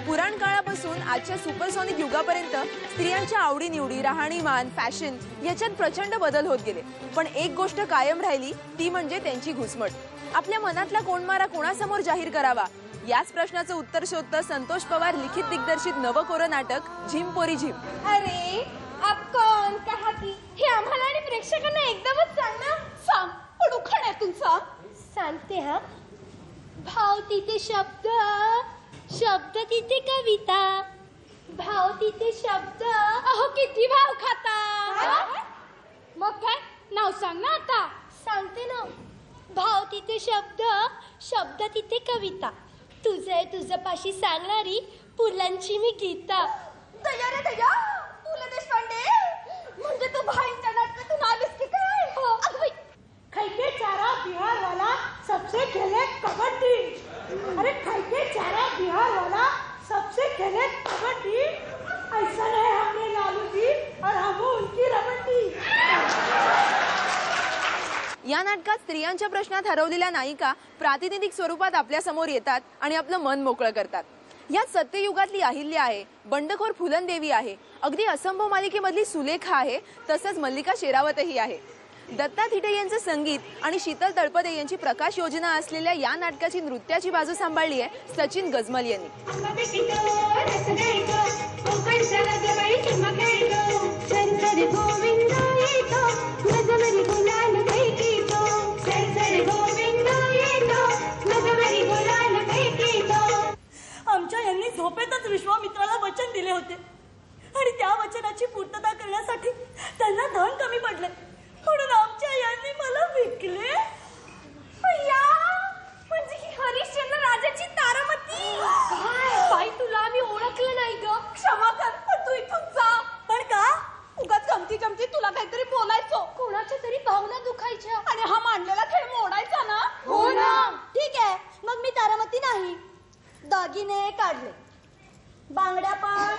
पुराण काळापासून आजच्या सुपरसॉनिक युगापर्यंत स्त्रियांच्या आवडीनिवडी, राहणीमान, फॅशन याच्यात प्रचंड बदल होत गेले, पण एक गोष्ट कायम राहिली, ती म्हणजे त्यांची घुसमट. आपल्या मनातला कोणमारा कोणासमोर जाहीर करावा, याच प्रश्नाचं उत्तर शोधतं संतोष पवार लिखित दिग्दर्शित नवकोरं नाटक झिम पोरी झिम. अरे अब कौन कहा की हे आम्हाला आणि प्रेक्षकांना एकदमच सांग ना. सांग, पण उखाण आहे तुमचा. सांगते हा. भाव तिथे शब्द, शब्द तिथे कविता, भाव तिथे शब्द. अहो किती भाव खाता. मग काय नाव सांग ना आता. सांगते ना. भाव तिथे शब्द, शब्द तिथे कविता, तुझं पाशी सांगणारी पुलांची मी गीता. दया रे दया, तुला देशपांडे म्हणजे तू भाईंच्या नाटकातून आलीस की काय? खैके चारा बिहार वाला सबसे खेले कबड्डी. अरे खैके चारा बिहार वाला सबसे खेले कबड्डी. ऐसा है हमने लालू जी और हम उनकी रबड्डी. या नाटकात स्त्रियांच्या प्रश्नात हरवलेल्या नायिका प्रातिनिधिक स्वरूपात आपल्या समोर येतात आणि आपलं मन मोकळं करतात. यात सत्ययुगातली अहिल्या आहे, बंडखोर फुलनदेवी आहे, अगदी असंभव मालिकेमधली सुलेखा आहे, तसंच मल्लिका शेरावतही आहे. दत्ता थिटे यांचं संगीत आणि शीतल तळपदे यांची प्रकाश योजना असलेल्या या नाटकाची नृत्याची बाजू सांभाळली आहे सचिन गजमल यांनी. आमच्या यांनी झोपेतच विश्वामित्राला वचन दिले होते आणि त्या वचनाची पूर्तता करण्यासाठी त्यांना धन कमी पडले, म्हणून आमच्या यांनी मला विकले. म्हणजे ही हरिश्चंद्र राजाची तारामती. बाई तुला आम्ही ओळखलं नाही ग. क्षमा कर, पण तू इथून जा. पण का? उगाच गमती जमती तुला काहीतरी बोलायचो, कोणाच्या तरी भावना दुखायच्या आणि हा मांडलेला खेळ मोडायचा ना. हो ना. ठीक आहे, मग मी तारामती नाही. दागिने काढले, बांगड्या पण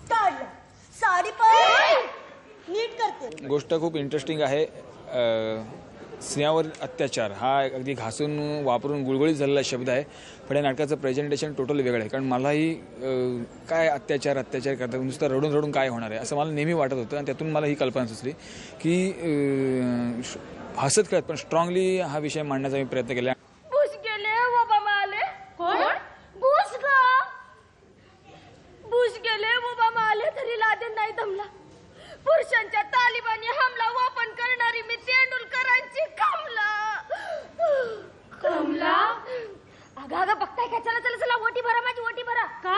काढल्या, साडी पण नीट करते. गोष्ट खूप इंटरेस्टिंग आहे. स्त्रियांवर अत्याचार हा अगदी घासून वापरून गुळगुळीत झालेला शब्द आहे, पण या नाटकाचं प्रेझेंटेशन टोटली वेगळं आहे. कारण मलाही काय अत्याचार करतात, नुसतं रडून रडून काय होणार आहे असं मला नेहमी वाटत होतं. आणि त्यातून मला ही कल्पना सुचली की हसत खेळत पण स्ट्रॉंगली हा विषय मांडण्याचा मी प्रयत्न केला. बुश गेले ओबामा आले. कोण? बुश ग. बुश गेले ओबामा आले तरी लादेन नाही दमला. पुरुषांच्या तालिबानी हमला ओपन करणारी मी तेंडुलकरांची कमला. अगं बघताय काय? चला चला चला, ओटी भरा, माझी ओटी भरा. का?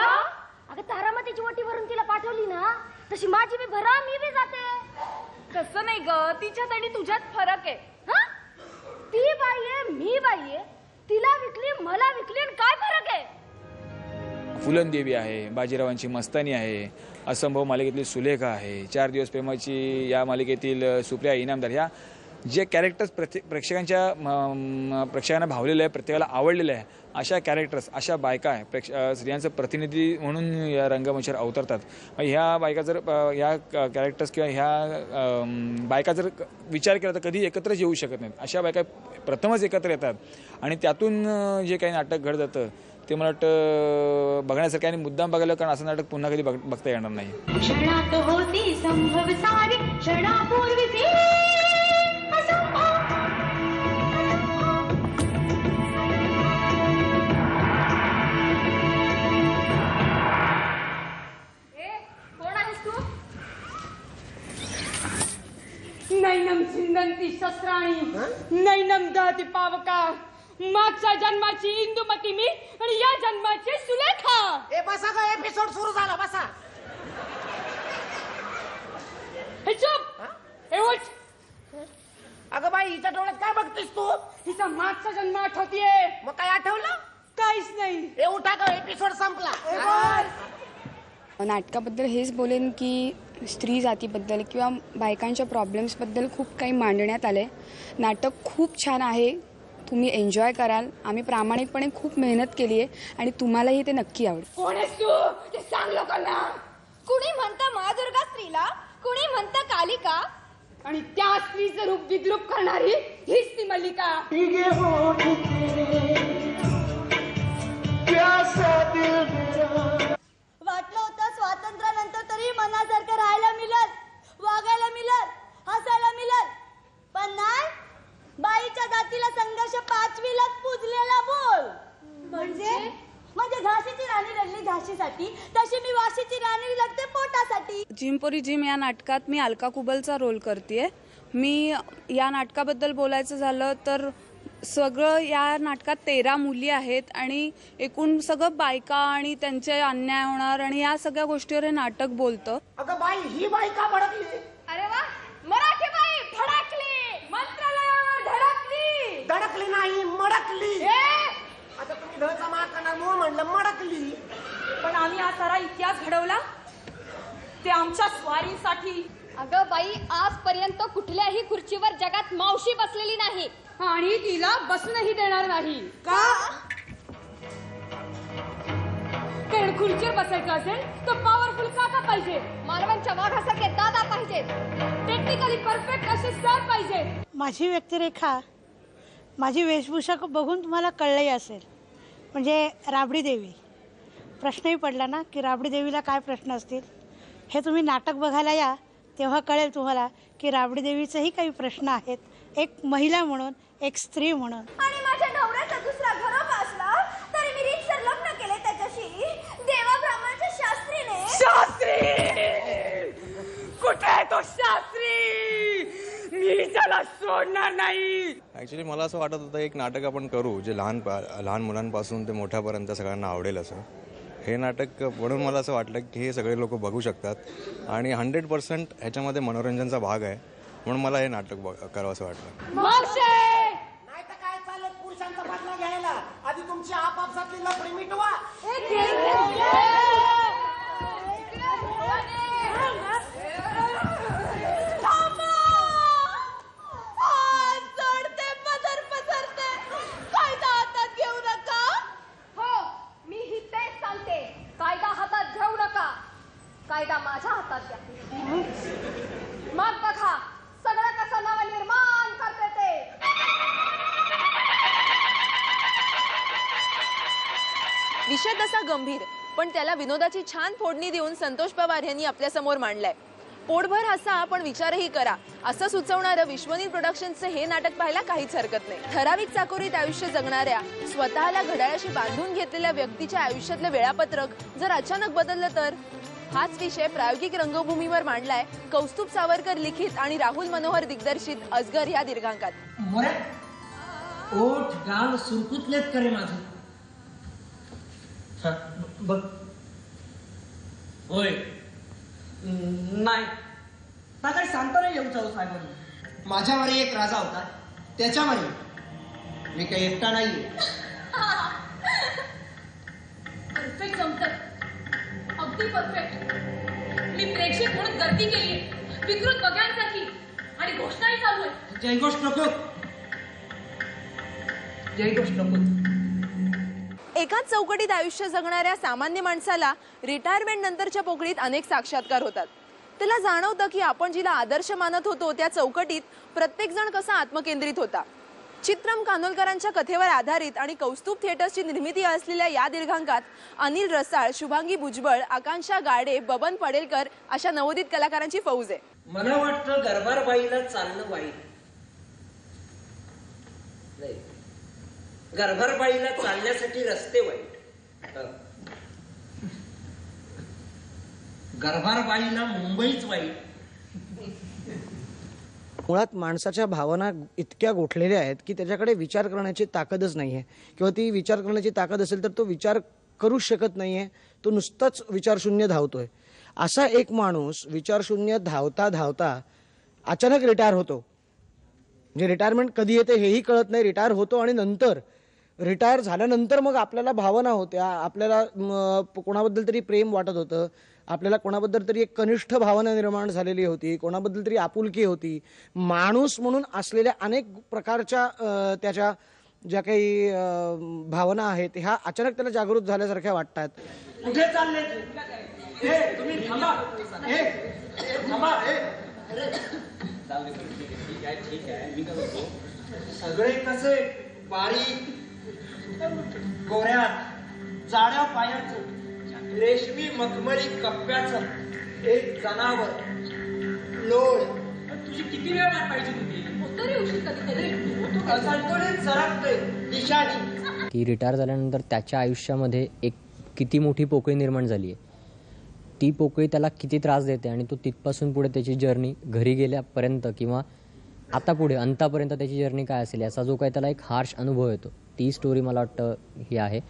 अगं तारामतीची ओटी भरून तिला पाठवली ना, तशी माझी बी भरा, मी बी जाते. कसं नाही ग, तिच्यात आणि तुझ्यात फरक आहे. ती बाई आहे, मी बाई आहे. तिला विकली, मला विकली, आणि काय फरक आहे? फुलनदेवी आहे, बाजीरावांची मस्तानी आहे, असंभव मालिकेतली सुलेखा आहे, 4 दिवस प्रेमाची या मालिकेतील सुप्रिया इनामदार, ह्या जे कॅरेक्टर्स प्रेक्षकांना भावलेलं आहे, प्रत्येकाला आवडलेलं आहे, अशा कॅरेक्टर्स, अशा बायका आहे स्त्रियांचं प्रतिनिधी म्हणून या रंगमंचावर अवतरतात. ह्या बायका जर ह्या कॅरेक्टर्स किंवा ह्या बायका जर विचार केला तर कधी एकत्रच येऊ शकत नाहीत. अशा बायका प्रथमच एकत्र येतात आणि त्यातून जे काही नाटक घडत जातं ते मला वाटतं बघण्यासारखं आणि मुद्दाम बघायला, कारण असं नाटक पुन्हा कधी बघता येणार नाही. क्षणात होती संभव सारी, क्षणापूर्वी कोण आहेस तू? नैनम सिंदंती शस्त्राणी, नैनम दहती पावका. मागच्या जन्माची इंदुमती मी आणि या जन्माची सुलेखा. ए बसा ग, एपिसोड सुरू झाला, बसा. हे चुप. हे उठ. अगं बाई, हिच्या डोळ्यात काय बघतेस तू? तिचा मागचा जन्म आठवतीये. मग काय आठवलं? काहीच नाही. ए उठा ग, एपिसोड संपला. नाटकाबद्दल हेच बोलेन की स्त्री जातीबद्दल किंवा बायकांच्या प्रॉब्लेम्सबद्दल खूप काही मांडण्यात आले. नाटक खूप छान आहे, तुम्ही एन्जॉय कराल. आम्ही प्रामाणिकपणे खूप मेहनत केली आहे आणि तुम्हालाही ते नक्की आवडेल. कोण आहेस तू ते सांग लोकांना. कुणी म्हणतं माँ दुर्गा स्त्रीला, कुणी म्हणतं कालिका. आणि त्या स्त्रीचं रूप विद्रूप करणारी हीच ती मल्लिका. वाटलं होतं स्वातंत्र्यानंतर तरी मनासारखं राहायला मिळेल, वागायला मिळेल, हसायला मिळेल, पण नाही. बाईच्या जातीला संघर्ष 5वीलाच पुजलेला बोल. म्हणजे झाशीची राणी लढली झाशीसाठी, तशी मी वाशीची राणी लढते पोटासाठी. जिमपोरी जिम या नाटकात मी अलका कुबलचा रोल करते. मी या नाटकाबद्दल बोलायचं झालं तर सगळं या नाटकात 13 मुली आहेत आणि एकूण सगळं बायका आणि त्यांचे अन्याय होणार आणि या सगळ्या गोष्टीवर हे नाटक बोलतं. अगं बाई, ही बाई का भडकली? अरे वा, मराठी बाई भडकली, मंत्रालयावर धडकली. धडकली नाही, मडकली. आता तुम्ही धचा मार करणार म्हणून म्हणलं मडकली. पण आम्ही हा सारा इतिहास घडवला ते आमच्या स्वारीसाठी. अगं बाई, आजपर्यंत कुठल्याही खुर्चीवर जगात मावशी बसलेली नाही आणि तिला बसूनही देणार नाही. का? कारण खुर्चीवर बसायचं असेल तर पॉवरफुल काका पाहिजे, मालवणच्या वाघासारखे दादा पाहिजेत, टेक्निकली परफेक्ट असे सर पाहिजे. माझी व्यक्तिरेखा, माझी वेशभूषा बघून तुम्हाला कळलंही असेल. म्हणजे राबडी देवी, प्रश्नही पडला ना की राबडी देवीला काय प्रश्न असतील. हे तुम्ही नाटक बघायला या, तेव्हा कळेल तुम्हाला की राबडी देवीचेही काही प्रश्न आहेत, एक महिला म्हणून, एक स्त्री म्हणून. आणि माझ्या नवऱ्याचा दुसरा घरोबा असला तरी मी रीतसर लग्न केले त्याच्याशी, देवा ब्राह्मणाच्या शास्त्रीने. कुठे आहे तो शास्त्री? मी त्याला सोडणार नाही. ॲक्च्युली मला असं वाटत होतं एक नाटक आपण करू जे लहान मुलांपासून ते मोठ्यापर्यंत सगळ्यांना आवडेल असं. हे नाटक म्हणून मला असं वाटलं की हे सगळे लोक बघू शकतात आणि 100% ह्याच्यामध्ये मनोरंजनचा भाग आहे, म्हणून मला हे नाटक करावं असं वाटलं. नाही तर काय चाललंय पुरुषांचा बदला घ्यायला? आधी तुमची आपापसातली लफडी मिटवा. चढते पदर पसरते, कायदा हातात घेऊ नका. हो, मी ही तेच सांगते, कायदा हातात घेऊ नका, कायदा माझ्या हातात घ्या. मग बघा सगळं कसं नवनिर्माण करते ते. विषय तसा गंभीर, पण त्याला विनोदाची छान फोडणी देऊन संतोष पवार यांनी आपल्या समोर मांडलाय. पोटभर हसा पण विचारही करा असं सुचवणारं विश्वनील प्रोडक्शनचे हे नाटक पाहायला काहीच हरकत नाही. ठराविक चाकोरीत आयुष्य जगणाऱ्या, स्वतःला घड्याळाशी बांधून घेतलेल्या व्यक्तीच्या आयुष्यातलं वेळापत्रक जर अचानक बदललं तर, हाच विषय प्रायोगिक रंगभूमीवर मांडलाय कौस्तुभ सावरकर लिखित आणि राहुल मनोहर दिग्दर्शित अजगर या दीर्घांकात. ओठ गाल सुरकुतलेत करे माझे. बघ. होय. नाही काही सांगतो नाही येऊ चालू साहेबांनी. माझ्यावरही एक राजा होता, त्याच्यावरही मी काही एकटा नाहीये. परफेक्ट जमतात, अगदी परफेक्ट. मी प्रेक्षक म्हणून गर्दी केली, विकृत बघ्यांसाठी, आणि घोषणाही चालू आहे. जयघोष नको, जयघोष नको. एकाच चौकटीत आयुष्य जगणाऱ्या सामान्य माणसाला रिटायरमेंट नंतरच्या पोकळीत अनेक साक्षात्कार होतात. त्याला जाणवतं की आपण जिला आदर्श मानत होतो त्या चौकटीत प्रत्येक जण कसा आत्मकेंद्रित होता. चित्रम कानोलकरांच्या कथेवर आधारित आणि कौस्तुभ थिएटर्सची निर्मिती असलेल्या या दीर्घांकात अनिल रसाळ, शुभांगी भुजबळ, आकांक्षा गाडे, बबन पडेलकर अशा नवोदित कलाकारांची फौज आहे. मला वाटतं गरबारबाईला चालणं वाईट नाही, गरबारबाईला चालण्यासाठी रस्ते वाईट. गरबारबाईला मुंबईच वाईट. मुळात माणसाच्या भावना इतक्या गोठलेल्या आहेत की त्याच्याकडे विचार करण्याची ताकदच नाही आहे, किंवा ती विचार करण्याची ताकद असेल तर तो विचार करूच शकत नाही आहे. तो नुसताच विचारशून्य धावतोय. असा एक माणूस विचारशून्य धावता धावता अचानक रिटायर होतो. म्हणजे रिटायरमेंट कधी येते हेही कळत नाही. रिटायर होतो आणि नंतर रिटायर झाल्यानंतर मग आपल्याला भावना होत्या, आपल्याला कोणाबद्दल तरी प्रेम वाटत होतं, आपल्याला कोणाबद्दल तरी एक कनिष्ठ भावना निर्माण झालेली होती, कोणाबद्दल तरी आपुलकी होती. माणूस म्हणून असलेल्या अनेक प्रकारच्या त्याच्या ज्या काही भावना आहेत ह्या अचानक त्याला जागृत झाल्यासारख्या वाटतात. कुठे चालले तुम्ही? थांबा. सगळे कसे बारीक गोऱ्या जाड्या पायाचं रेशमी मखमली कप्प्याचं एक जनावर लोळ. तुझी किती वेळ वाट पाहिजे दिशानी. की रिटायर झाल्यानंतर त्याच्या आयुष्यामध्ये एक किती मोठी पोकळी निर्माण झाली आहे. ती पोकळी त्याला किती त्रास देते आणि तो तिथपासून पुढे त्याची जर्नी घरी गेल्यापर्यंत किंवा आता पुढे अंतापर्यंत त्याची जर्नी काय असेल याचा जो काही त्याला एक हार्श अनुभव येतो, ती स्टोरी मला वाटतं ही आहे.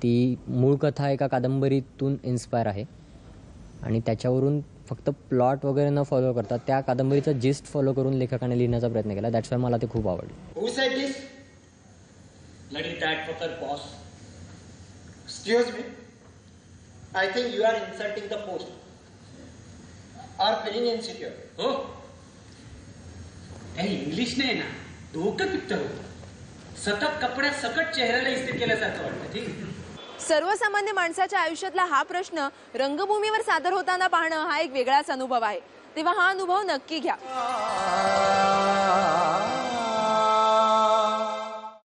ती मूळ कथा एका कादंबरीतून इन्स्पायर आहे आणि त्याच्यावरून फक्त प्लॉट वगैरे न फॉलो करता त्या कादंबरीचा जिस्ट फॉलो करून लेखकाने लिहिण्याचा प्रयत्न केला. दॅट्स वाय मला ते खूप आवडलं. Who said this? Bloody that fucker boss. Excuse me. I think you are insulting the post. Or feeling insecure. हो, त्या इंग्लिशने ना डोकं पित्त होतं. सतत कपड्यात सकट चेहऱ्याला इस्त्री केल्यासारखं वाटतं. ठीक, सर्वसामान्य माणसाच्या आयुष्यातला हा प्रश्न रंगभूमीवर सादर होताना पाहणं हा एक वेगळाच अनुभव आहे. तेव्हा हा अनुभव नक्की घ्या.